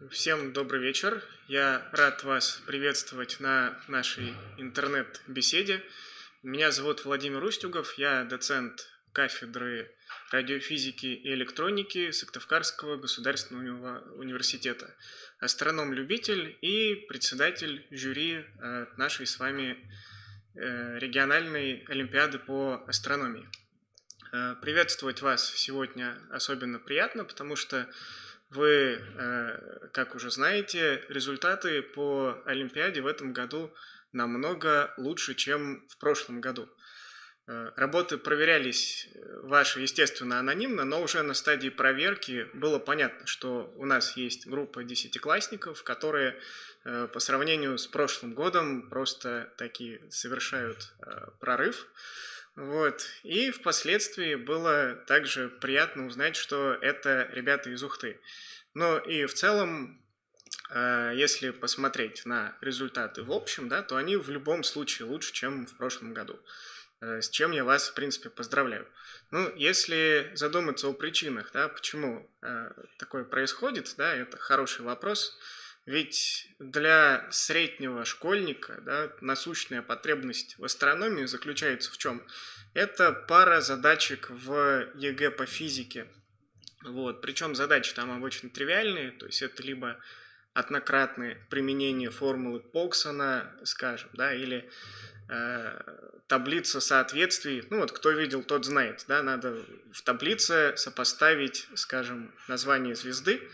Всем добрый вечер. Я рад вас приветствовать на нашей интернет-беседе. Меня зовут Владимир Устюгов, я доцент кафедры радиофизики и электроники Сыктывкарского государственного университета, астроном-любитель и председатель жюри нашей с вами региональной олимпиады по астрономии. Приветствовать вас сегодня особенно приятно, потому что вы, как уже знаете, результаты по Олимпиаде в этом году намного лучше, чем в прошлом году. Работы проверялись ваши, естественно, анонимно, но уже на стадии проверки было понятно, что у нас есть группа десятиклассников, которые по сравнению с прошлым годом просто таки совершают прорыв. Вот. И впоследствии было также приятно узнать, что это ребята из Ухты. Но и в целом, если посмотреть на результаты в общем, да, то они в любом случае лучше, чем в прошлом году. С чем я вас, в принципе, поздравляю. Ну, если задуматься о причинах, да, почему такое происходит, да, это хороший вопрос. Ведь для среднего школьника, да, насущная потребность в астрономии заключается в чем? Это пара задачек в ЕГЭ по физике. Вот. Причем задачи там обычно тривиальные, то есть это либо однократное применение формулы Поксона, скажем, да, или таблица соответствий. Ну вот, кто видел, тот знает, да, надо в таблице сопоставить, скажем, название звезды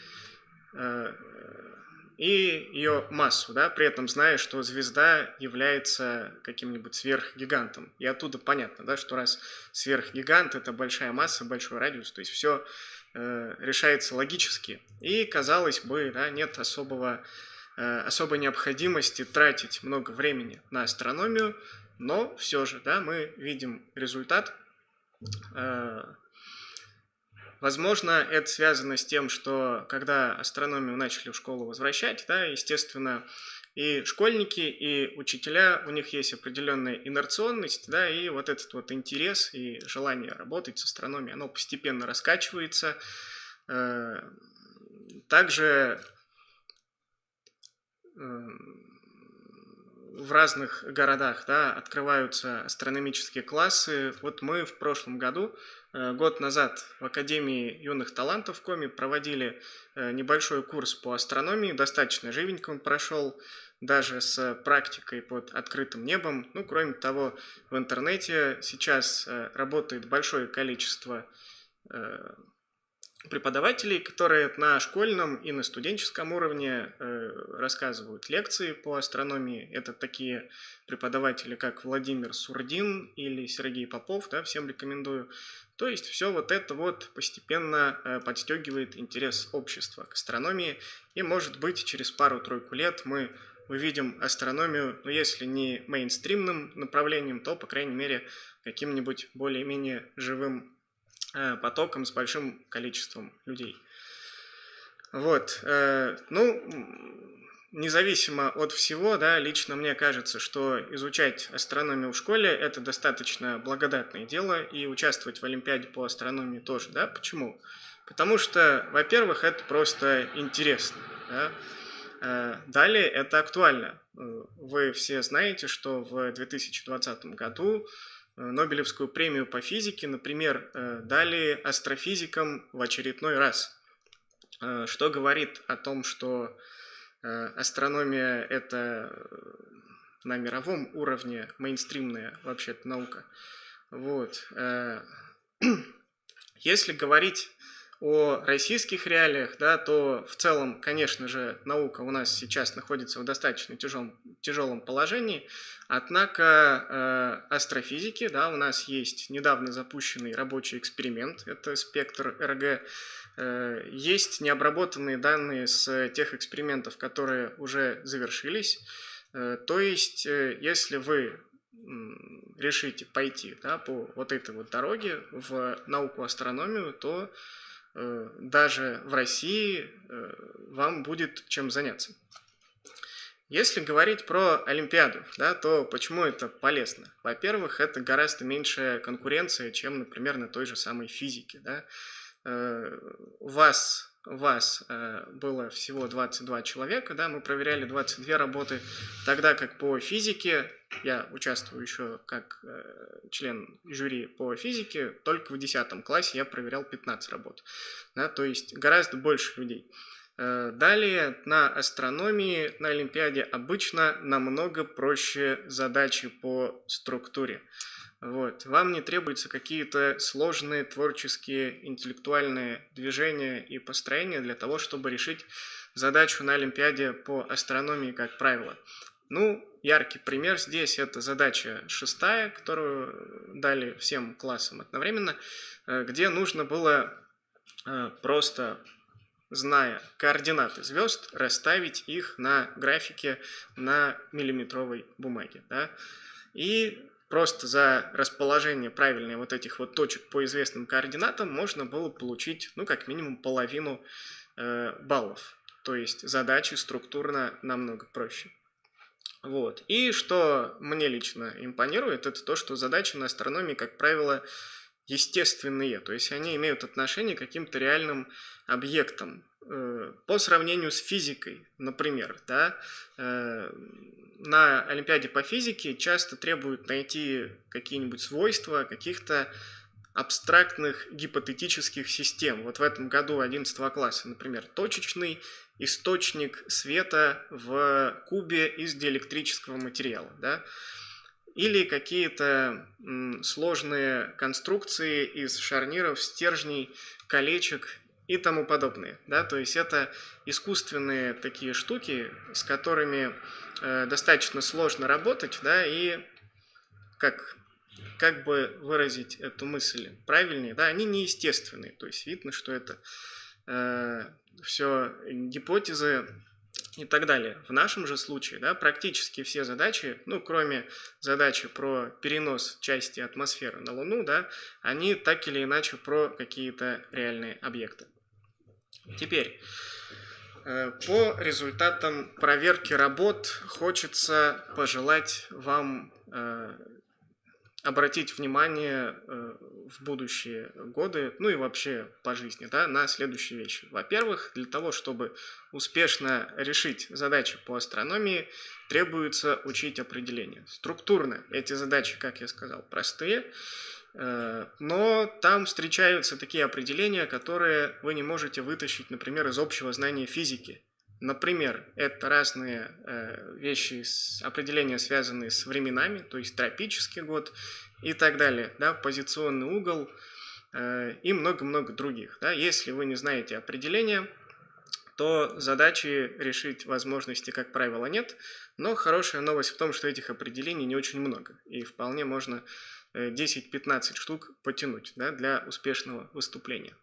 и ее массу, да, при этом зная, что звезда является каким-нибудь сверхгигантом. И оттуда понятно, да, что раз сверхгигант – это большая масса, большой радиус, то есть все решается логически. И, казалось бы, да, нет особой необходимости тратить много времени на астрономию, но все же, да, мы видим результат. Возможно, это связано с тем, что когда астрономию начали в школу возвращать, да, естественно, и школьники, и учителя, у них есть определенная инерционность, да, и вот этот вот интерес и желание работать с астрономией, оно постепенно раскачивается. Также в разных городах, да, открываются астрономические классы. Вот мы в прошлом году, год назад, в Академии юных талантов в Коми проводили небольшой курс по астрономии, достаточно живенько он прошел, даже с практикой под открытым небом. Ну, кроме того, в интернете сейчас работает большое количество преподавателей, которые на школьном и на студенческом уровне рассказывают лекции по астрономии. Это такие преподаватели, как Владимир Сурдин или Сергей Попов, да, всем рекомендую. То есть все вот это вот постепенно подстегивает интерес общества к астрономии, и, может быть, через пару-тройку лет мы увидим астрономию, ну, если не мейнстримным направлением, то, по крайней мере, каким-нибудь более-менее живым потоком с большим количеством людей. Вот. Ну, независимо от всего, да, лично мне кажется, что изучать астрономию в школе – это достаточно благодатное дело, и участвовать в Олимпиаде по астрономии тоже, да. Почему? Потому что, во-первых, это просто интересно, да? Далее это актуально. Вы все знаете, что в 2020 году Нобелевскую премию по физике, например, дали астрофизикам в очередной раз, что говорит о том, что астрономия – это на мировом уровне мейнстримная вообще-то наука. Вот. Если говорить о российских реалиях, да, то в целом, конечно же, наука у нас сейчас находится в достаточно тяжелом положении, однако астрофизики, да, у нас есть недавно запущенный рабочий эксперимент, это спектр РГ, есть необработанные данные с тех экспериментов, которые уже завершились, то есть если вы решите пойти, да, по вот этой вот дороге в науку астрономию, то даже в России вам будет чем заняться. Если говорить про Олимпиаду, да, то почему это полезно? Во-первых, это гораздо меньшая конкуренция, чем, например, на той же самой физике. Да. У вас вас было всего 22 человека, да, мы проверяли 22 работы, тогда как по физике, я участвую еще как член жюри по физике, только в 10 классе я проверял 15 работ, да, то есть гораздо больше людей. Далее на астрономии, на Олимпиаде обычно намного проще задачи по структуре. Вот. Вам не требуются какие-то сложные творческие, интеллектуальные движения и построения для того, чтобы решить задачу на Олимпиаде по астрономии, как правило. Ну, яркий пример здесь – это задача 6, которую дали всем классам одновременно, где нужно было просто, зная координаты звезд, расставить их на графике на миллиметровой бумаге. Да? И просто за расположение правильной вот этих вот точек по известным координатам можно было получить, ну, как минимум половину баллов. То есть задачи структурно намного проще. Вот. И что мне лично импонирует, это то, что задачи на астрономии, как правило, естественные, то есть они имеют отношение к каким-то реальным объектам. По сравнению с физикой, например, да, на Олимпиаде по физике часто требуют найти какие-нибудь свойства каких-то абстрактных гипотетических систем. Вот в этом году 11 класса, например, точечный источник света в кубе из диэлектрического материала, да? Или какие-то сложные конструкции из шарниров, стержней, колечек и тому подобное. Да? То есть это искусственные такие штуки, с которыми достаточно сложно работать, да, и как бы выразить эту мысль правильнее, да, они неестественные, то есть видно, что это все гипотезы и так далее. В нашем же случае, да, практически все задачи, ну, кроме задачи про перенос части атмосферы на Луну, да, они так или иначе про какие-то реальные объекты. Теперь, по результатам проверки работ хочется пожелать вам обратить внимание в будущие годы, ну и вообще по жизни, да, на следующие вещи. Во-первых, для того, чтобы успешно решить задачи по астрономии, требуется учить определения. Структурно эти задачи, как я сказал, простые, но там встречаются такие определения, которые вы не можете вытащить, например, из общего знания физики. Например, это разные вещи, определения, связанные с временами, то есть тропический год и так далее, да, позиционный угол и много-много других. Да. Если вы не знаете определения, то задачи решить возможности, как правило, нет, но хорошая новость в том, что этих определений не очень много, и вполне можно 10-15 штук потянуть, да, для успешного выступления.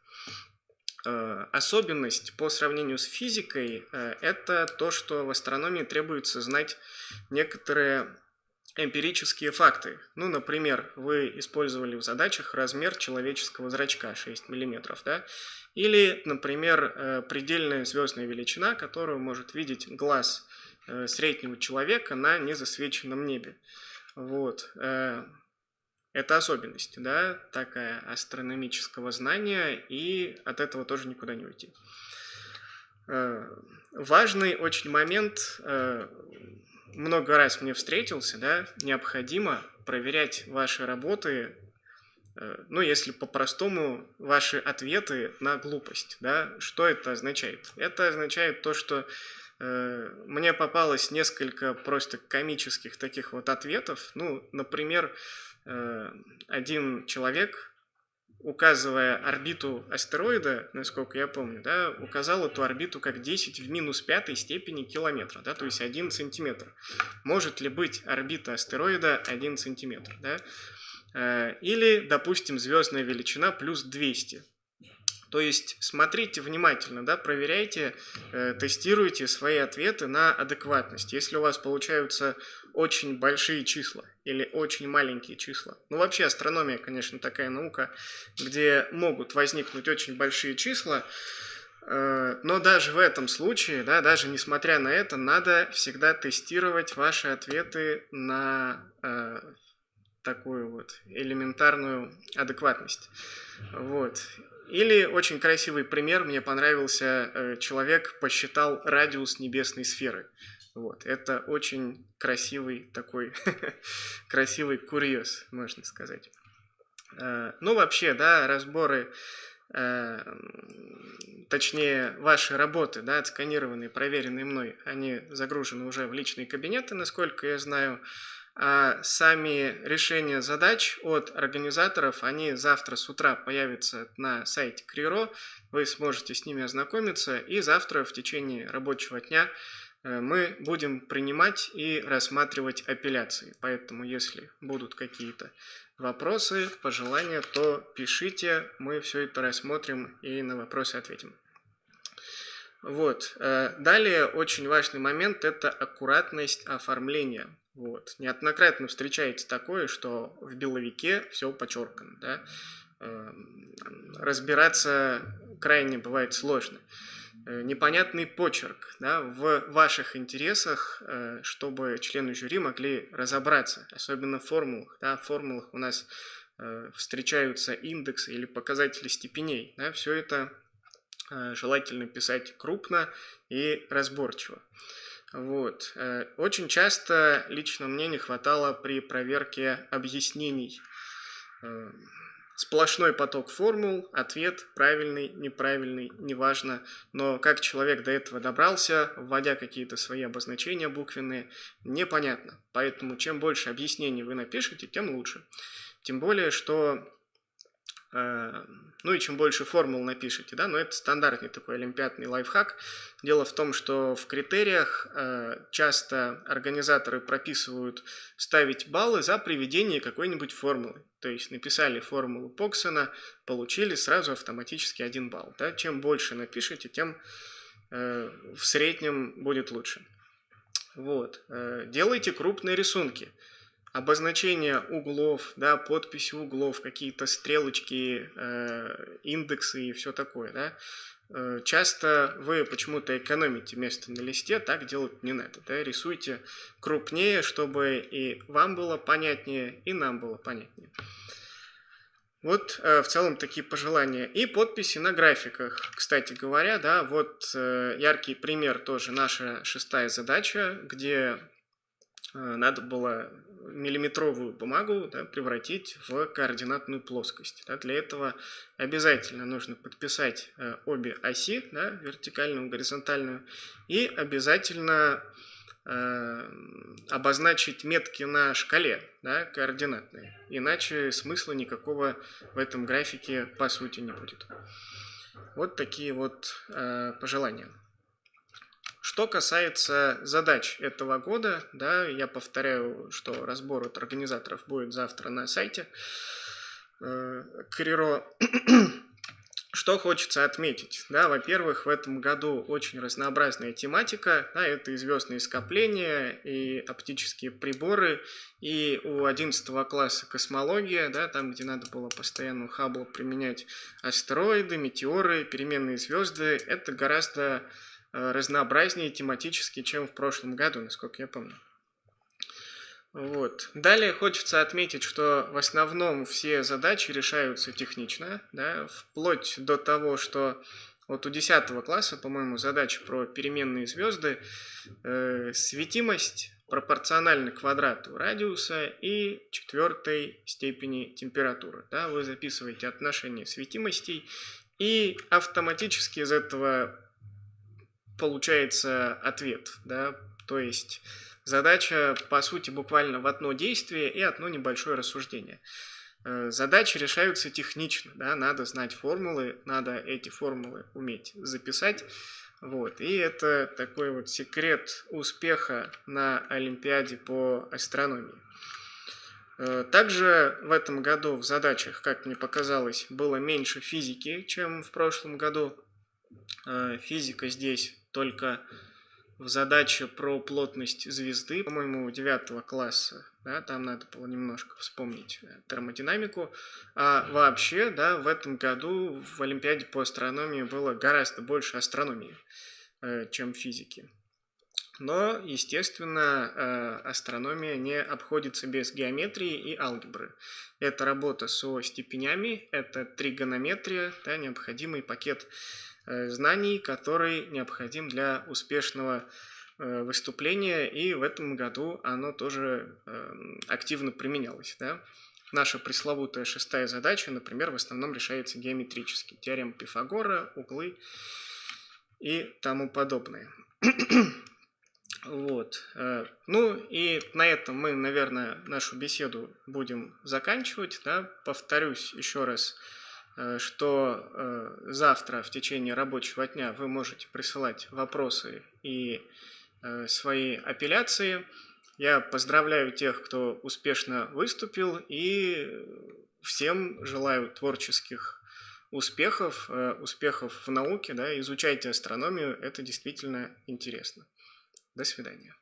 Особенность по сравнению с физикой – это то, что в астрономии требуется знать некоторые эмпирические факты. Ну, например, вы использовали в задачах размер человеческого зрачка 6 мм, да? Или, например, предельная звездная величина, которую может видеть глаз среднего человека на незасвеченном небе. Вот. Это особенность, да, такая астрономического знания, и от этого тоже никуда не уйти. Важный очень момент, много раз мне встретился, да, необходимо проверять ваши работы, ну, если по-простому, ваши ответы на глупость, да. Что это означает? Это означает то, что мне попалось несколько просто комических таких вот ответов, ну, например, один человек, указывая орбиту астероида, насколько я помню, да, указал эту орбиту как 10 в минус 5 степени километра, да, то есть 1 сантиметр. Может ли быть орбита астероида 1 сантиметр? Да? Или, допустим, звездная величина плюс 200. То есть смотрите внимательно, да, проверяйте, тестируйте свои ответы на адекватность. Если у вас получаются очень большие числа или очень маленькие числа. Ну, вообще астрономия, конечно, такая наука, где могут возникнуть очень большие числа, но даже в этом случае, да, даже несмотря на это, надо всегда тестировать ваши ответы на такую вот элементарную адекватность. Вот. Или очень красивый пример, мне понравился, человек посчитал радиус небесной сферы. Вот, это очень красивый такой, красивый курьез, можно сказать. Ну, вообще, да, разборы, точнее, ваши работы, да, отсканированные, проверенные мной, они загружены уже в личные кабинеты, насколько я знаю. А сами решения задач от организаторов, они завтра с утра появятся на сайте Криро, вы сможете с ними ознакомиться, и завтра в течение рабочего дня мы будем принимать и рассматривать апелляции. Поэтому, если будут какие-то вопросы, пожелания, то пишите, мы все это рассмотрим и на вопросы ответим. Вот. Далее очень важный момент – это аккуратность оформления. Вот. Неоднократно встречается такое, что в беловике все подчеркано. Да? Разбираться крайне бывает сложно. Непонятный почерк, да, в ваших интересах, чтобы члены жюри могли разобраться, особенно в формулах. Да, в формулах у нас встречаются индексы или показатели степеней. Да, все это желательно писать крупно и разборчиво. Вот. Очень часто лично мне не хватало при проверке объяснений. Сплошной поток формул, ответ правильный, неправильный, неважно, но как человек до этого добрался, вводя какие-то свои обозначения буквенные, непонятно. Поэтому чем больше объяснений вы напишете, тем лучше. Тем более, что ну и чем больше формул напишите, да, но это стандартный такой олимпиадный лайфхак. Дело в том, что в критериях часто организаторы прописывают ставить баллы за приведение какой-нибудь формулы. То есть написали формулу Поксона, получили сразу автоматически 1 балл. Да? Чем больше напишите, тем в среднем будет лучше. Вот. Делайте крупные рисунки. Обозначение углов, да, подписи углов, какие-то стрелочки, индексы и все такое. Да. Часто вы почему-то экономите место на листе, так делать не надо. Да. Рисуйте крупнее, чтобы и вам было понятнее, и нам было понятнее. Вот в целом такие пожелания. И подписи на графиках. Кстати говоря, да, вот яркий пример тоже наша 6-я задача, где надо было миллиметровую бумагу, да, превратить в координатную плоскость. Да. Для этого обязательно нужно подписать обе оси, да, вертикальную, горизонтальную, и обязательно обозначить метки на шкале, да, координатные. Иначе смысла никакого в этом графике по сути не будет. Вот такие вот пожелания. Что касается задач этого года, да, я повторяю, что разбор от организаторов будет завтра на сайте Криро. Что хочется отметить? Да, во-первых, в этом году очень разнообразная тематика. Да, это и звездные скопления, и оптические приборы, и у 11 класса космология, да, там, где надо было постоянно у Хаббла применять астероиды, метеоры, переменные звезды. Это гораздо разнообразнее тематически, чем в прошлом году, насколько я помню. Вот. Далее хочется отметить, что в основном все задачи решаются технично, да, вплоть до того, что вот у 10 класса, по-моему, задача про переменные звезды, светимость пропорциональна квадрату радиуса и 4 степени температуры. Да, вы записываете отношение светимостей, и автоматически из этого получается ответ, да, то есть задача, по сути, буквально в одно действие и одно небольшое рассуждение. Задачи решаются технично, да, надо знать формулы, надо эти формулы уметь записать, вот, и это такой вот секрет успеха на Олимпиаде по астрономии. Также в этом году в задачах, как мне показалось, было меньше физики, чем в прошлом году. Физика здесь только в задаче про плотность звезды, по-моему, у 9 класса, да, там надо было немножко вспомнить термодинамику. А вообще, да, в этом году в Олимпиаде по астрономии было гораздо больше астрономии, чем физики. Но, естественно, астрономия не обходится без геометрии и алгебры. Это работа со степенями, это тригонометрия, да, необходимый пакет знаний, который необходим для успешного выступления, и в этом году оно тоже активно применялось. Да. Наша пресловутая 6-я задача, например, в основном решается геометрически. Теорема Пифагора, углы и тому подобное. Вот. Ну и на этом мы, наверное, нашу беседу будем заканчивать. Да. Повторюсь еще раз, что завтра в течение рабочего дня вы можете присылать вопросы и свои апелляции. Я поздравляю тех, кто успешно выступил, и всем желаю творческих успехов, успехов в науке. Да. Изучайте астрономию, это действительно интересно. До свидания.